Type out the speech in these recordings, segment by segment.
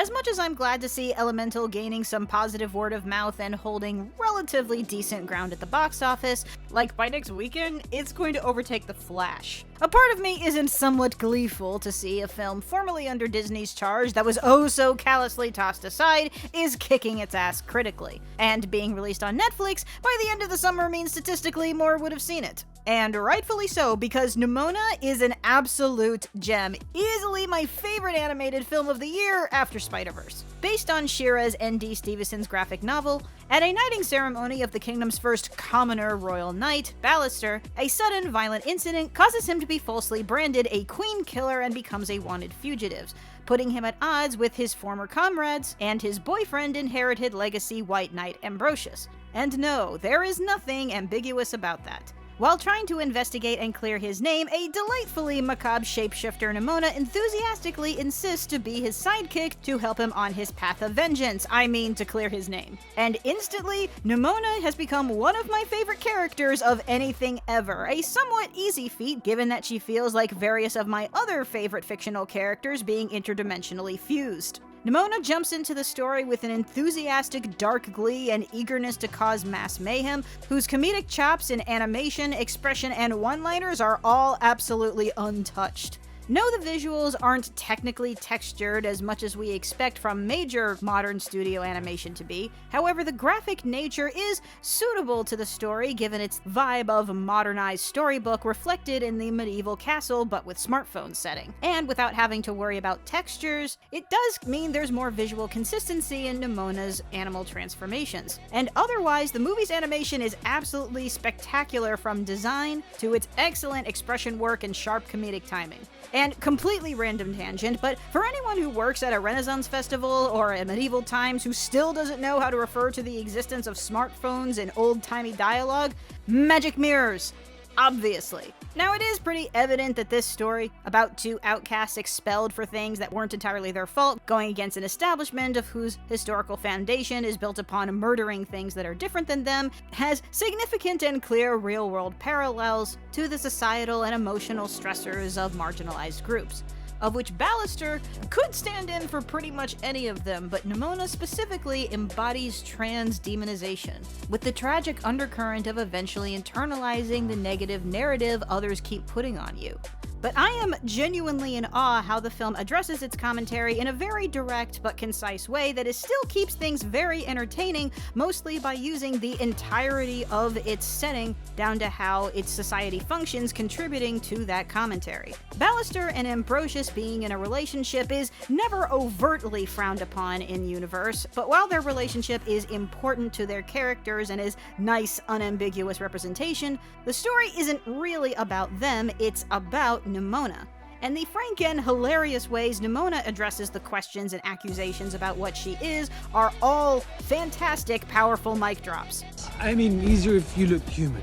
As much as I'm glad to see Elemental gaining some positive word of mouth and holding relatively decent ground at the box office, like by next weekend, it's going to overtake The Flash. A part of me isn't somewhat gleeful to see a film formerly under Disney's charge that was oh so callously tossed aside is kicking its ass critically. And being released on Netflix by the end of the summer means statistically more would have seen it. And rightfully so, because Nimona is an absolute gem, easily my favorite animated film of the year after Spider-Verse. Based on Shira's N.D. Stevenson's graphic novel, at a knighting ceremony of the kingdom's first commoner royal knight, Ballister, a sudden violent incident causes him to be falsely branded a queen killer and becomes a wanted fugitive, putting him at odds with his former comrades and his boyfriend inherited legacy White Knight Ambrosius. And no, there is nothing ambiguous about that. While trying to investigate and clear his name, a delightfully macabre shapeshifter Nimona enthusiastically insists to be his sidekick to help him on his path of vengeance, to clear his name. And instantly, Nimona has become one of my favorite characters of anything ever, a somewhat easy feat given that she feels like various of my other favorite fictional characters being interdimensionally fused. Nimona jumps into the story with an enthusiastic dark glee and eagerness to cause mass mayhem, whose comedic chops in animation, expression, and one-liners are all absolutely untouched. No, the visuals aren't technically textured as much as we expect from major modern studio animation to be. However, the graphic nature is suitable to the story given its vibe of a modernized storybook reflected in the medieval castle but with smartphone setting. And without having to worry about textures, it does mean there's more visual consistency in Nimona's animal transformations. And otherwise, the movie's animation is absolutely spectacular from design to its excellent expression work and sharp comedic timing. And completely random tangent, but for anyone who works at a Renaissance festival or at medieval times who still doesn't know how to refer to the existence of smartphones and old-timey dialogue, magic mirrors. Obviously. Now, it is pretty evident that this story, about two outcasts expelled for things that weren't entirely their fault, going against an establishment of whose historical foundation is built upon murdering things that are different than them, has significant and clear real-world parallels to the societal and emotional stressors of marginalized groups, of which Ballister could stand in for pretty much any of them, but Nimona specifically embodies trans demonization, with the tragic undercurrent of eventually internalizing the negative narrative others keep putting on you. But I am genuinely in awe how the film addresses its commentary in a very direct but concise way that still keeps things very entertaining, mostly by using the entirety of its setting down to how its society functions, contributing to that commentary. Ballister and Ambrosius being in a relationship is never overtly frowned upon in universe, but while their relationship is important to their characters and is nice, unambiguous representation, the story isn't really about them, it's about Nimona. And the frank and hilarious ways Nimona addresses the questions and accusations about what she is are all fantastic, powerful mic drops. Easier if you looked human.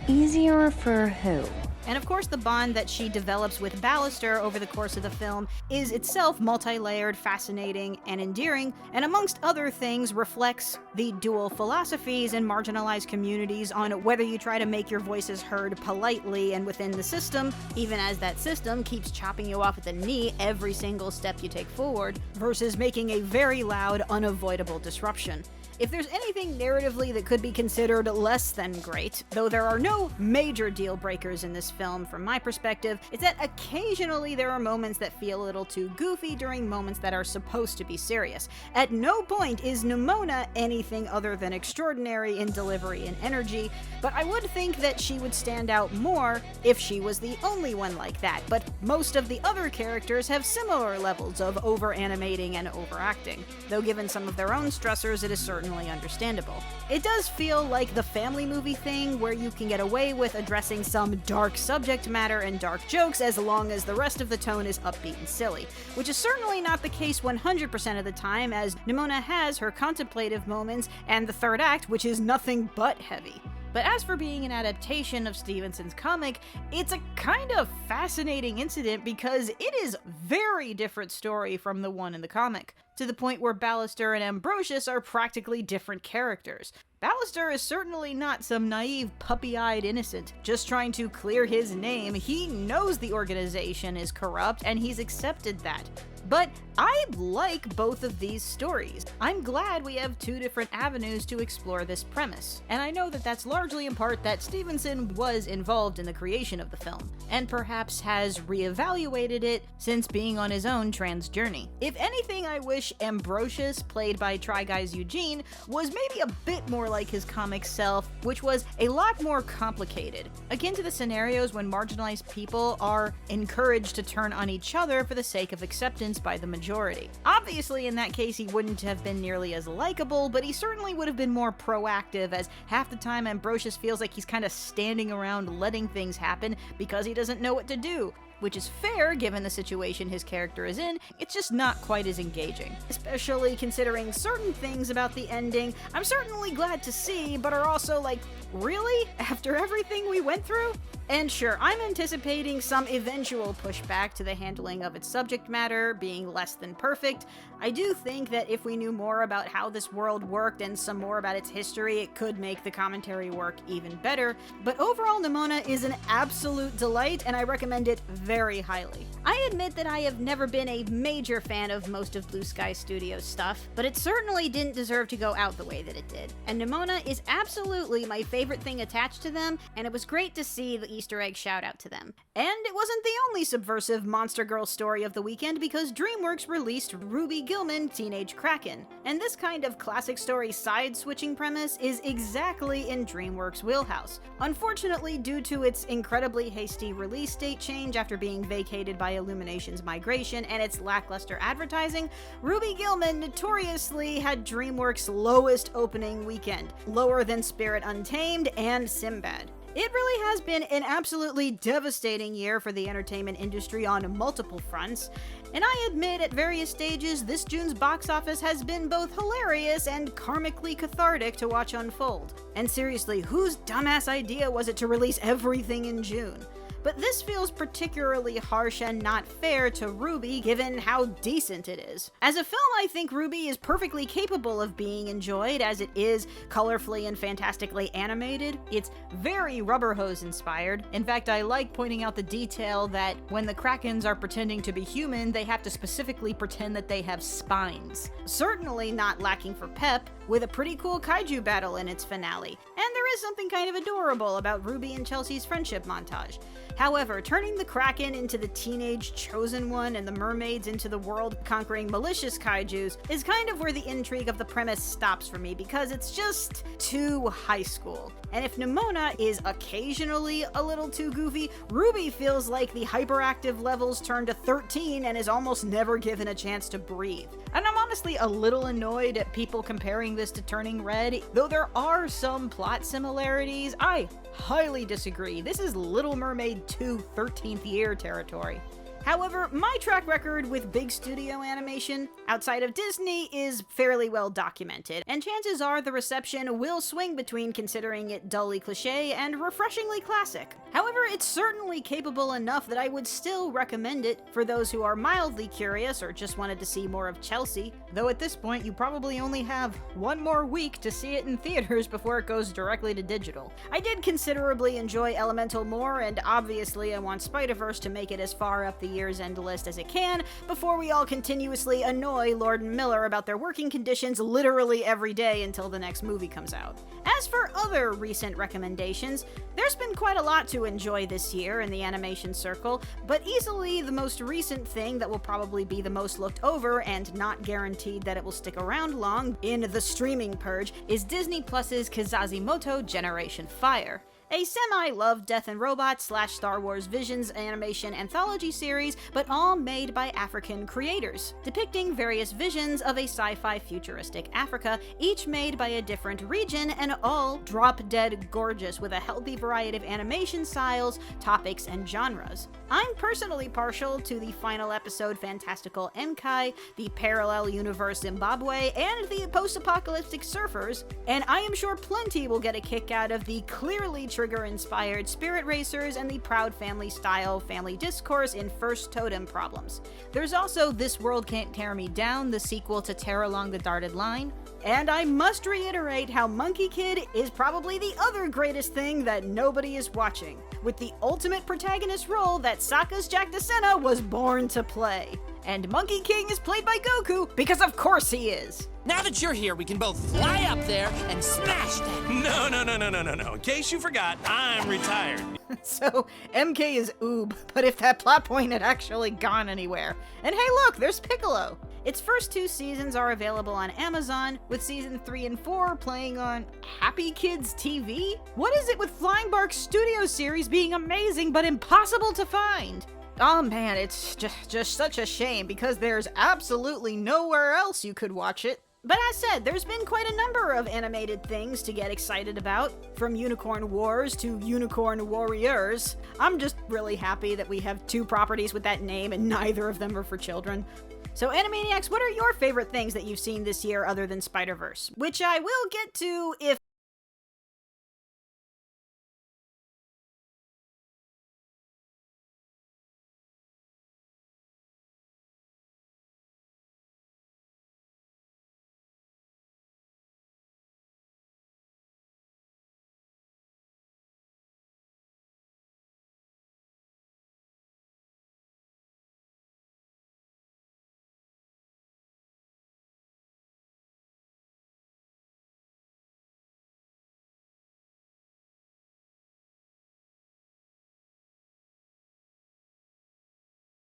Easier for who? And of course, the bond that she develops with Ballister over the course of the film is itself multi-layered, fascinating, and endearing, and amongst other things reflects the dual philosophies in marginalized communities on whether you try to make your voices heard politely and within the system, even as that system keeps chopping you off at the knee every single step you take forward, versus making a very loud, unavoidable disruption. If there's anything narratively that could be considered less than great, though there are no major deal breakers in this film from my perspective, it's that occasionally there are moments that feel a little too goofy during moments that are supposed to be serious. At no point is Nimona anything other than extraordinary in delivery and energy, but I would think that she would stand out more if she was the only one like that, but most of the other characters have similar levels of over-animating and overacting, though given some of their own stressors, it is certainly understandable. It does feel like the family movie thing where you can get away with addressing some dark subject matter and dark jokes as long as the rest of the tone is upbeat and silly, which is certainly not the case 100% of the time, as Nimona has her contemplative moments and the third act, which is nothing but heavy. But as for being an adaptation of Stevenson's comic, it's a kind of fascinating incident because it is a very different story from the one in the comic, to the point where Ballister and Ambrosius are practically different characters. Ballister is certainly not some naive, puppy-eyed innocent, just trying to clear his name. He knows the organization is corrupt, and he's accepted that. But I like both of these stories. I'm glad we have two different avenues to explore this premise, and I know that that's largely in part that Stevenson was involved in the creation of the film, and perhaps has reevaluated it since being on his own trans journey. If anything, I wish Ambrosius, played by Try Guys Eugene, was maybe a bit more like his comic self, which was a lot more complicated, akin to the scenarios when marginalized people are encouraged to turn on each other for the sake of acceptance by the majority. Obviously, in that case, he wouldn't have been nearly as likable, but he certainly would have been more proactive, as half the time Ambrosius feels like he's kind of standing around letting things happen because he doesn't know what to do. Which is fair given the situation his character is in, it's just not quite as engaging. Especially considering certain things about the ending I'm certainly glad to see, but are also like, really? After everything we went through? And sure, I'm anticipating some eventual pushback to the handling of its subject matter being less than perfect. I do think that if we knew more about how this world worked and some more about its history, it could make the commentary work even better. But overall, Nimona is an absolute delight, and I recommend it very highly. I admit that I have never been a major fan of most of Bluesky Studios' stuff, but it certainly didn't deserve to go out the way that it did. And Nimona is absolutely my favorite thing attached to them, and it was great to see the Easter egg shout out to them. And it wasn't the only subversive Monster Girl story of the weekend, because DreamWorks released Ruby Gillman, Teenage Kraken. And this kind of classic story side-switching premise is exactly in DreamWorks' wheelhouse. Unfortunately, due to its incredibly hasty release date change after being vacated by Illumination's migration and its lackluster advertising, Ruby Gillman notoriously had DreamWorks' lowest opening weekend, lower than Spirit Untamed and Sinbad. It really has been an absolutely devastating year for the entertainment industry on multiple fronts, and I admit at various stages this June's box office has been both hilarious and karmically cathartic to watch unfold. And seriously, whose dumbass idea was it to release everything in June? But this feels particularly harsh and not fair to Ruby given how decent it is. As a film, I think Ruby is perfectly capable of being enjoyed, as it is colorfully and fantastically animated. It's very Rubber Hose inspired. In fact, I like pointing out the detail that when the Krakens are pretending to be human, they have to specifically pretend that they have spines. Certainly not lacking for pep, with a pretty cool kaiju battle in its finale. And there is something kind of adorable about Ruby and Chelsea's friendship montage. However, turning the Kraken into the teenage chosen one and the mermaids into the world-conquering malicious kaijus is kind of where the intrigue of the premise stops for me, because it's just too high school. And if Nimona is occasionally a little too goofy, Ruby feels like the hyperactive levels turned to 13 and is almost never given a chance to breathe. And I'm honestly a little annoyed at people comparing this to Turning Red. Though there are some plot similarities, I highly disagree. This is Little Mermaid 2 13th year territory. However, my track record with big studio animation outside of Disney is fairly well documented, and chances are the reception will swing between considering it dully cliché and refreshingly classic. However, it's certainly capable enough that I would still recommend it for those who are mildly curious or just wanted to see more of Chelsea, though at this point you probably only have one more week to see it in theaters before it goes directly to digital. I did considerably enjoy Elemental more, and obviously I want Spider-Verse to make it as far up the year's end list as it can before we all continuously annoy Lord and Miller about their working conditions literally every day until the next movie comes out. As for other recent recommendations, there's been quite a lot to enjoy this year in the animation circle, but easily the most recent thing that will probably be the most looked over and not guaranteed that it will stick around long in the streaming purge is Disney Plus's Kazazimoto Generation Fire. A semi-love Death and Robots / Star Wars Visions animation anthology series, but all made by African creators, depicting various visions of a sci-fi futuristic Africa, each made by a different region and all drop-dead gorgeous with a healthy variety of animation styles, topics, and genres. I'm personally partial to the final episode Fantastical Mkai, the Parallel Universe Zimbabwe, and the Post-Apocalyptic Surfers, and I am sure plenty will get a kick out of the clearly trigger-inspired Spirit Racers and the Proud Family-style family discourse in First Totem Problems. There's also This World Can't Tear Me Down, the sequel to Tear Along the Darted Line. And I must reiterate how Monkey Kid is probably the other greatest thing that nobody is watching, with the ultimate protagonist role that Sokka's Jack DeSena was born to play. And Monkey King is played by Goku, because of course he is. Now that you're here, we can both fly up there and smash them. No. In case you forgot, I'm retired. So, MK is oob, but if that plot point had actually gone anywhere. And hey look, there's Piccolo! Its first 2 seasons are available on Amazon, with season 3 and 4 playing on Happy Kids TV? What is it with Flying Bark's studio series being amazing but impossible to find? Oh man, it's just such a shame because there's absolutely nowhere else you could watch it. But as said, there's been quite a number of animated things to get excited about, from Unicorn Wars to Unicorn Warriors. I'm just really happy that we have 2 properties with that name and neither of them are for children. So Animaniacs, what are your favorite things that you've seen this year other than Spider-Verse? Which I will get to if